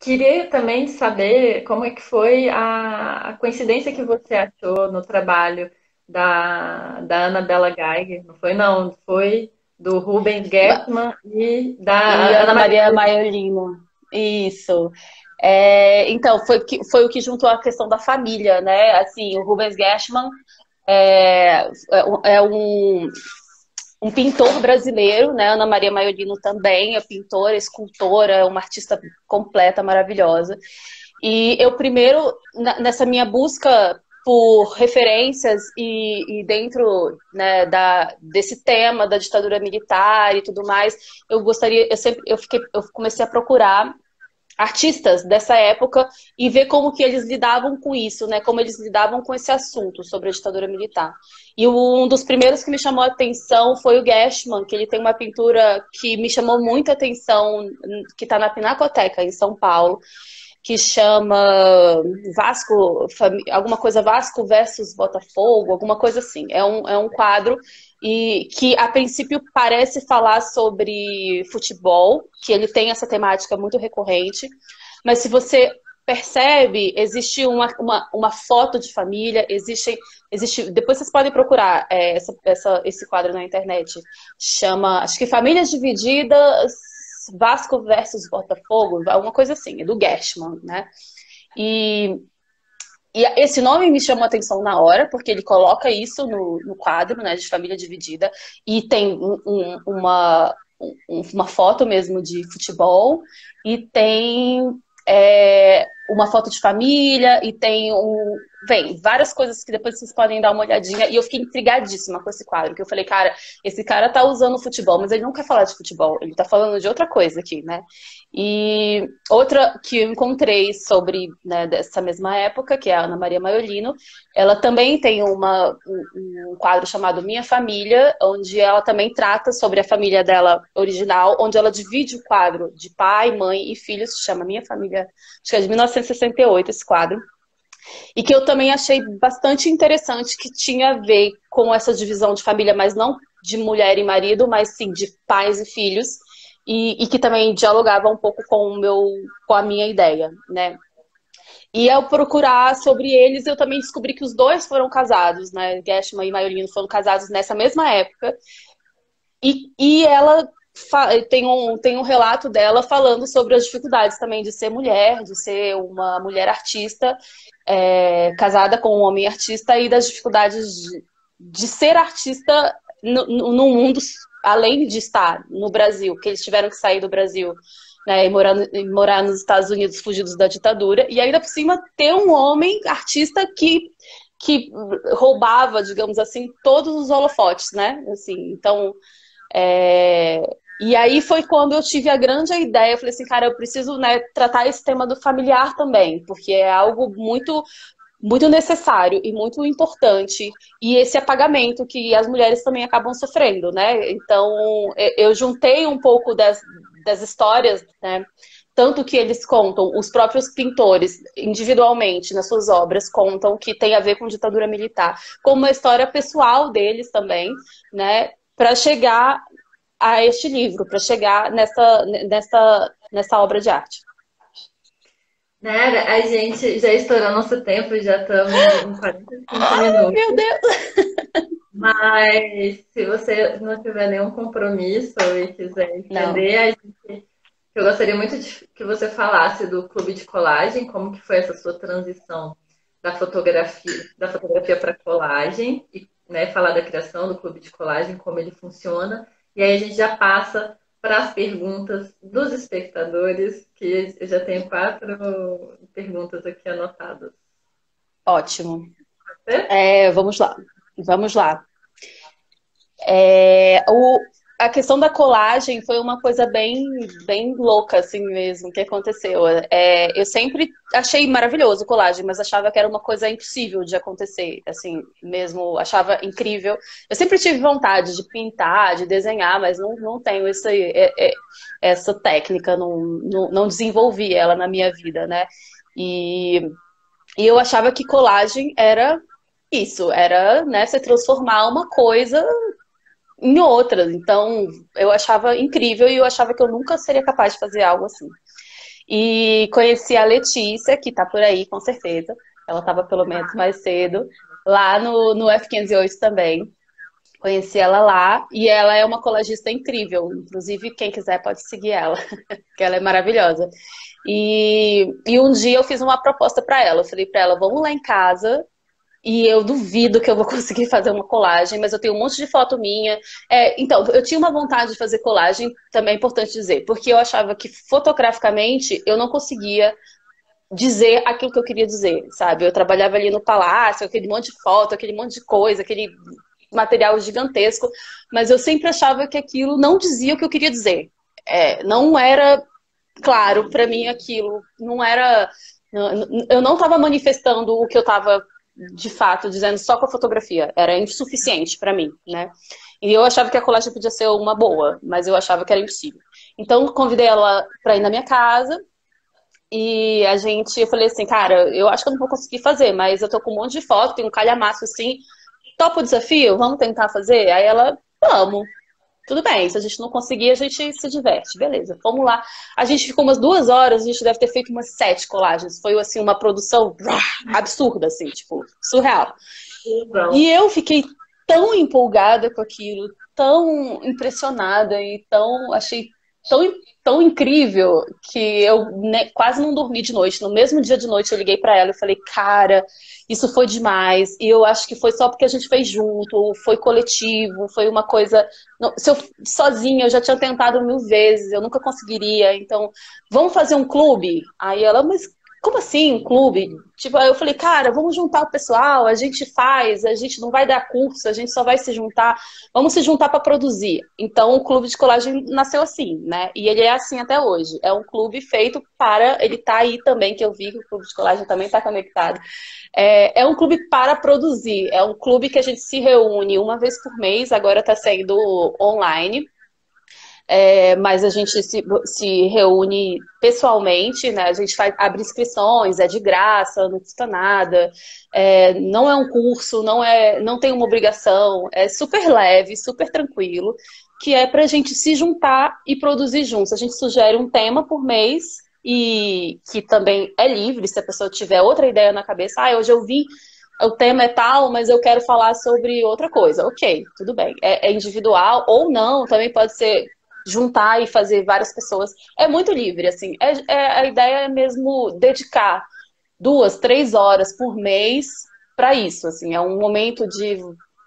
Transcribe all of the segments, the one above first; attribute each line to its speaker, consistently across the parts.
Speaker 1: queria também saber como é que foi a coincidência que você achou no trabalho da Annabella Geiger. Não foi, não. Foi do Rubens Gessmann e
Speaker 2: E
Speaker 1: da Ana
Speaker 2: Ana
Speaker 1: Maria.
Speaker 2: Maria Maiolino. Isso. Então, foi o que juntou a questão da família, né? Assim, o Rubens Gessmann é um pintor brasileiro, né? Ana Maria Maiolino também é pintora, escultora, é uma artista completa, maravilhosa. E eu primeiro, nessa minha busca por referências e dentro, né, desse tema da ditadura militar e tudo mais, eu comecei a procurar artistas dessa época e ver como que eles lidavam com isso, né? Como eles lidavam com esse assunto sobre a ditadura militar. E um dos primeiros que me chamou a atenção foi o Gershman, que ele tem uma pintura que me chamou muita atenção, que está na Pinacoteca, em São Paulo, que chama alguma coisa Vasco versus Botafogo, alguma coisa assim. É um quadro e que a princípio parece falar sobre futebol, que ele tem essa temática muito recorrente, mas se você percebe, existe uma foto de família, depois vocês podem procurar esse quadro na internet, chama, acho que Famílias Divididas, Vasco versus Botafogo, alguma coisa assim, é do Gershman, né? E, e esse nome me chamou a atenção na hora, porque ele coloca isso no quadro, né, de família dividida, e tem uma foto mesmo de futebol, e tem uma foto de família, e vem várias coisas que depois vocês podem dar uma olhadinha, e eu fiquei intrigadíssima com esse quadro, que eu falei, cara, esse cara tá usando futebol, mas ele não quer falar de futebol, ele tá falando de outra coisa aqui, né? E outra que eu encontrei sobre, né, dessa mesma época, que é a Ana Maria Maiolino, ela também tem um quadro chamado Minha Família, onde ela também trata sobre a família dela original, onde ela divide o quadro de pai, mãe e filhos, se chama Minha Família, acho que é de 1968 esse quadro, e que eu também achei bastante interessante, que tinha a ver com essa divisão de família, mas não de mulher e marido, mas sim de pais e filhos, e que também dialogava um pouco com a minha ideia, né? E ao procurar sobre eles, eu também descobri que os dois foram casados, né? Gershman e Maiolino foram casados nessa mesma época. E ela tem um relato dela falando sobre as dificuldades também de ser mulher, de ser uma mulher artista, casada com um homem artista, e das dificuldades de ser artista no mundo, além de estar no Brasil, que eles tiveram que sair do Brasil, né, e morar nos Estados Unidos fugidos da ditadura, e ainda por cima ter um homem artista que roubava, digamos assim, todos os holofotes, né? Assim, então, é... e aí foi quando eu tive a grande ideia, eu falei assim, cara, eu preciso, né, tratar esse tema do familiar também, porque é algo muito muito necessário e muito importante, e esse apagamento que as mulheres também acabam sofrendo, né? Então, eu juntei um pouco das histórias, né? Tanto que eles contam, os próprios pintores, individualmente, nas suas obras, contam que tem a ver com ditadura militar, como uma história pessoal deles também, né? Para chegar a este livro, para chegar nessa obra de arte.
Speaker 1: Né, a gente já estourou nosso tempo, já estamos em 45 minutos.
Speaker 2: Meu Deus!
Speaker 1: Mas se você não tiver nenhum compromisso e quiser
Speaker 2: Não.
Speaker 1: estender, eu gostaria muito que você falasse do clube de colagem, como que foi essa sua transição da fotografia para colagem e, né, falar da criação do clube de colagem, como ele funciona. E aí a gente já passa para as perguntas dos espectadores, que eu já tenho 4 perguntas aqui anotadas.
Speaker 2: Ótimo.
Speaker 1: Certo?
Speaker 2: Vamos lá. Vamos lá. A questão da colagem foi uma coisa bem louca, assim mesmo, que aconteceu. Eu sempre achei maravilhoso colagem, mas achava que era uma coisa impossível de acontecer, assim, mesmo, achava incrível. Eu sempre tive vontade de pintar, de desenhar, mas não tenho essa técnica, não desenvolvi ela na minha vida, né? E, e eu achava que colagem era isso, era, né, você transformar uma coisa em outras. Então, eu achava incrível e eu achava que eu nunca seria capaz de fazer algo assim. E conheci a Letícia, que tá por aí, com certeza. Ela estava pelo menos mais cedo, lá no F508 também. Conheci ela lá e ela é uma colagista incrível. Inclusive, quem quiser pode seguir ela, que ela é maravilhosa. E um dia eu fiz uma proposta para ela. Eu falei para ela: vamos lá em casa. E eu duvido que eu vou conseguir fazer uma colagem, mas eu tenho um monte de foto minha. Então, eu tinha uma vontade de fazer colagem, também é importante dizer, porque eu achava que fotograficamente eu não conseguia dizer aquilo que eu queria dizer, sabe? Eu trabalhava ali no palácio, aquele monte de foto, aquele monte de coisa, aquele material gigantesco, mas eu sempre achava que aquilo não dizia o que eu queria dizer. Não era claro para mim aquilo, não era. Eu não estava manifestando o que eu estava de fato dizendo só com a fotografia, era insuficiente para mim, né? E eu achava que a colagem podia ser uma boa, mas eu achava que era impossível. Então convidei ela para ir na minha casa. E eu falei assim, cara, eu acho que eu não vou conseguir fazer, mas eu tô com um monte de foto, tem um calhamaço assim, topa o desafio? Vamos tentar fazer? Aí ela, vamos. Tudo bem, se a gente não conseguir, a gente se diverte. Beleza, vamos lá. A gente ficou umas 2 horas, a gente deve ter feito umas 7 colagens. Foi, assim, uma produção absurda, assim, tipo, surreal.
Speaker 1: Então,
Speaker 2: E eu fiquei tão empolgada com aquilo, tão impressionada e achei tão, tão incrível que eu quase não dormi de noite. No mesmo dia de noite eu liguei para ela e falei, cara, isso foi demais. E eu acho que foi só porque a gente fez junto, foi coletivo, foi uma coisa. Se eu sozinha eu já tinha tentado 1000 vezes, eu nunca conseguiria. Então, vamos fazer um clube? Aí ela, mas como assim, um clube? Tipo, aí eu falei, cara, vamos juntar o pessoal, a gente faz, a gente não vai dar curso, a gente só vai se juntar, vamos se juntar para produzir. Então, o clube de colagem nasceu assim, né? E ele é assim até hoje. É um clube feito para, ele tá aí também, que eu vi que o clube de colagem também está conectado. É um clube para produzir, é um clube que a gente se reúne uma vez por mês, agora está saindo online. Mas a gente se reúne pessoalmente, né? A gente abre inscrições, é de graça, não custa nada, não é um curso, não tem uma obrigação, é super leve, super tranquilo, que é para a gente se juntar e produzir juntos. A gente sugere um tema por mês e que também é livre, se a pessoa tiver outra ideia na cabeça, hoje eu vi o tema é tal, mas eu quero falar sobre outra coisa. Ok, tudo bem. É individual ou não, também pode ser juntar e fazer várias pessoas. É muito livre, assim. A ideia é mesmo dedicar 2, 3 horas por mês para isso, assim. É um momento de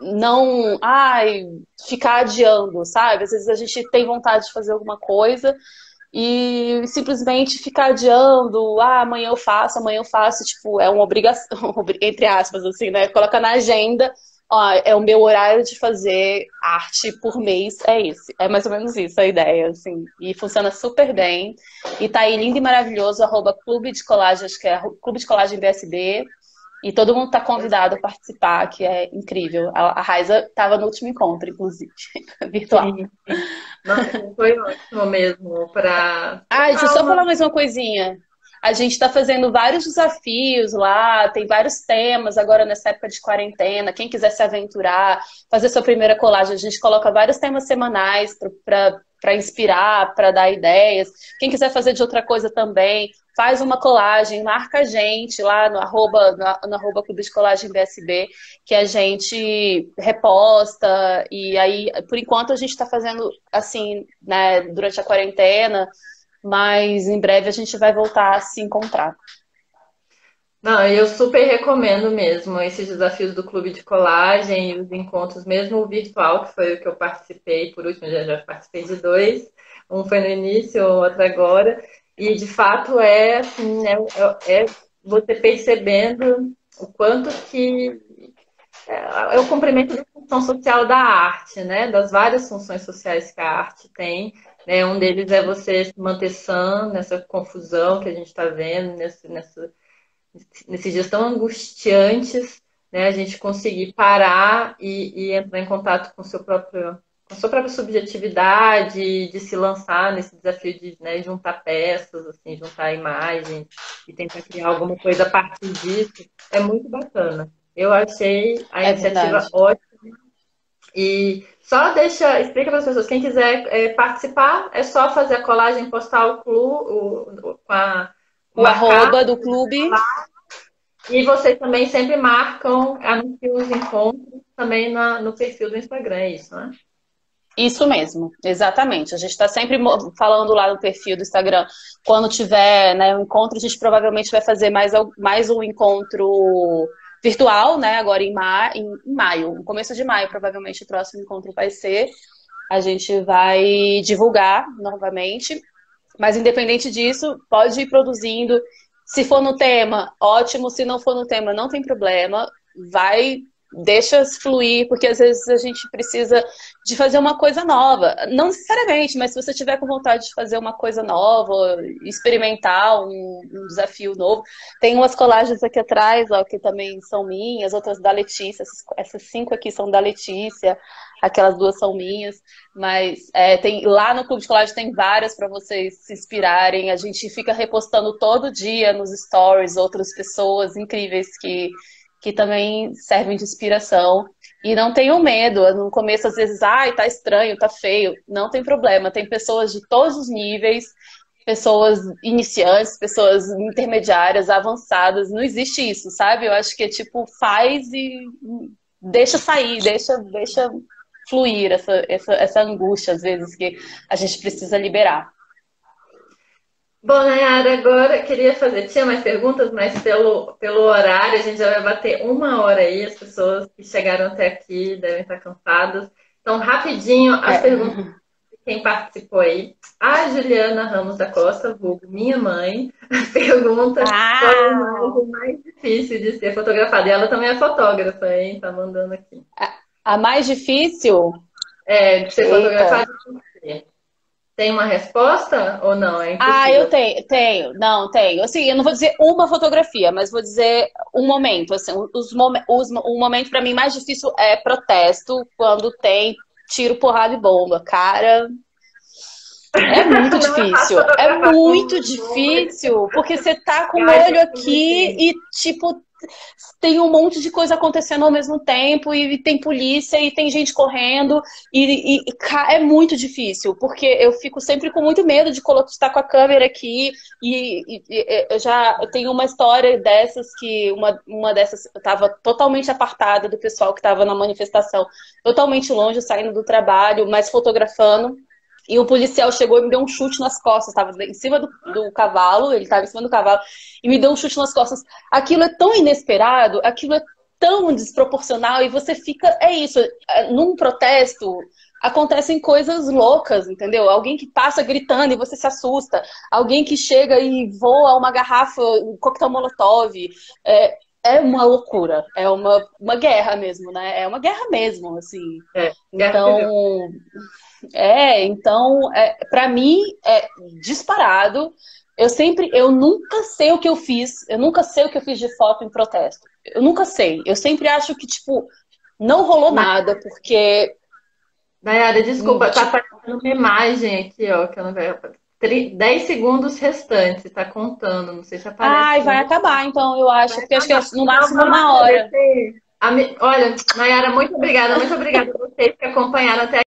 Speaker 2: não, ficar adiando, sabe? Às vezes a gente tem vontade de fazer alguma coisa e simplesmente ficar adiando, amanhã eu faço, tipo, é uma obrigação, entre aspas, assim, né? Coloca na agenda, ó, é o meu horário de fazer arte por mês, é esse. É mais ou menos isso a ideia, assim. E funciona super bem. E tá aí lindo e maravilhoso, @clube de colagem, acho que é Clube de Colagem BSB. E todo mundo tá convidado a participar, que é incrível. A Raiza estava no último encontro, inclusive, virtual.
Speaker 1: sim, sim. Nossa, foi ótimo mesmo para
Speaker 2: Deixa eu
Speaker 1: trocar
Speaker 2: só
Speaker 1: uma.
Speaker 2: falar mais uma coisinha. A gente está fazendo vários desafios lá, tem vários temas agora nessa época de quarentena. Quem quiser se aventurar, fazer sua primeira colagem, a gente coloca vários temas semanais para inspirar, para dar ideias. Quem quiser fazer de outra coisa também, faz uma colagem, marca a gente lá no arroba Clube de Colagem BSB, que a gente reposta. E aí, por enquanto, a gente está fazendo assim, né, durante a quarentena. Mas em breve a gente vai voltar a se encontrar.
Speaker 1: Não, eu super recomendo mesmo esses desafios do Clube de Colagem e os encontros, mesmo o virtual, que foi o que eu participei por último, já participei de dois, um foi no início, o outro agora, e de fato assim, é você percebendo o quanto que é o cumprimento da função social da arte, né? Das várias funções sociais que a arte tem. Né? Um deles é você se manter sã nessa confusão que a gente está vendo, nesses dias tão angustiantes, né? A gente conseguir parar e entrar em contato com com a sua própria subjetividade, de se lançar nesse desafio de, né, juntar peças, assim, juntar imagens e tentar criar alguma coisa a partir disso, é muito bacana. Eu achei a
Speaker 2: É verdade.
Speaker 1: iniciativa ótima E só explica para as pessoas, quem quiser participar, é só fazer a colagem, postar o clube,
Speaker 2: O
Speaker 1: marcar.
Speaker 2: arroba do clube.
Speaker 1: E vocês também sempre marcam, anunciam os encontros também no perfil do Instagram, é isso, né?
Speaker 2: Isso mesmo, exatamente. A gente está sempre falando lá no perfil do Instagram. Quando tiver, né, um encontro, a gente provavelmente vai fazer mais um encontro virtual, né? Agora em maio, no começo de maio, provavelmente o próximo encontro vai ser. A gente vai divulgar novamente. Mas independente disso, pode ir produzindo. Se for no tema, ótimo. Se não for no tema, não tem problema. Vai, deixa fluir, porque às vezes a gente precisa de fazer uma coisa nova. Não necessariamente, mas se você tiver com vontade de fazer uma coisa nova, experimentar um desafio novo. Tem umas colagens aqui atrás, ó, que também são minhas, outras da Letícia. Essas 5 aqui são da Letícia, aquelas 2 são minhas. Mas tem, lá no Clube de Colagem tem várias para vocês se inspirarem. A gente fica repostando todo dia nos stories outras pessoas incríveis que também servem de inspiração. E não tenham medo. No começo, às vezes, ai, tá estranho, tá feio. Não tem problema. Tem pessoas de todos os níveis, pessoas iniciantes, pessoas intermediárias, avançadas. Não existe isso, sabe? Eu acho que é tipo, faz e deixa sair, deixa fluir essa angústia, às vezes, que a gente precisa liberar.
Speaker 1: Bom, Nayara, agora queria fazer, tinha mais perguntas, mas pelo horário a gente já vai bater 1 hora aí, as pessoas que chegaram até aqui devem estar cansadas. Então, rapidinho, as perguntas de quem participou aí. A Juliana Ramos da Costa, vulgo minha mãe, pergunta qual o mais difícil de ser fotografada. E ela também é fotógrafa, hein? Tá mandando aqui.
Speaker 2: A mais difícil?
Speaker 1: De ser fotografada. Tem uma resposta ou não? É impossível.
Speaker 2: Eu tenho. Não, tenho. Assim, eu não vou dizer uma fotografia, mas vou dizer um momento. Assim, o momento para mim mais difícil é protesto, quando tem tiro, porrada e bomba. Cara, é muito difícil. É muito difícil, porque você tá com o olho aqui e, tipo, tem um monte de coisa acontecendo ao mesmo tempo, e tem polícia, e tem gente correndo, é muito difícil, porque eu fico sempre com muito medo de estar com a câmera aqui, eu tenho uma história dessas, que uma dessas eu estava totalmente apartada do pessoal que estava na manifestação, totalmente longe, saindo do trabalho, mas fotografando. E o policial chegou e me deu um chute nas costas. Estava em cima do cavalo, ele estava em cima do cavalo, e me deu um chute nas costas. Aquilo é tão inesperado, aquilo é tão desproporcional, e você fica... É isso, num protesto acontecem coisas loucas, entendeu? Alguém que passa gritando e você se assusta. Alguém que chega e voa uma garrafa, um coquetel molotov. É uma loucura, é uma guerra mesmo, né? É uma guerra mesmo, assim. Então, para mim, é disparado. Eu nunca sei o que eu fiz. Eu nunca sei o que eu fiz de foto em protesto. Eu nunca sei. Eu sempre acho que, tipo, não rolou nada, porque...
Speaker 1: Nayara, desculpa, tá aparecendo uma imagem aqui, ó, que eu não vejo. 10 segundos restantes, tá contando. Não sei se aparece.
Speaker 2: Vai acabar, então, eu acho. Porque acho que é no máximo 1 hora.
Speaker 1: Olha, Nayara, muito obrigada a vocês que acompanharam até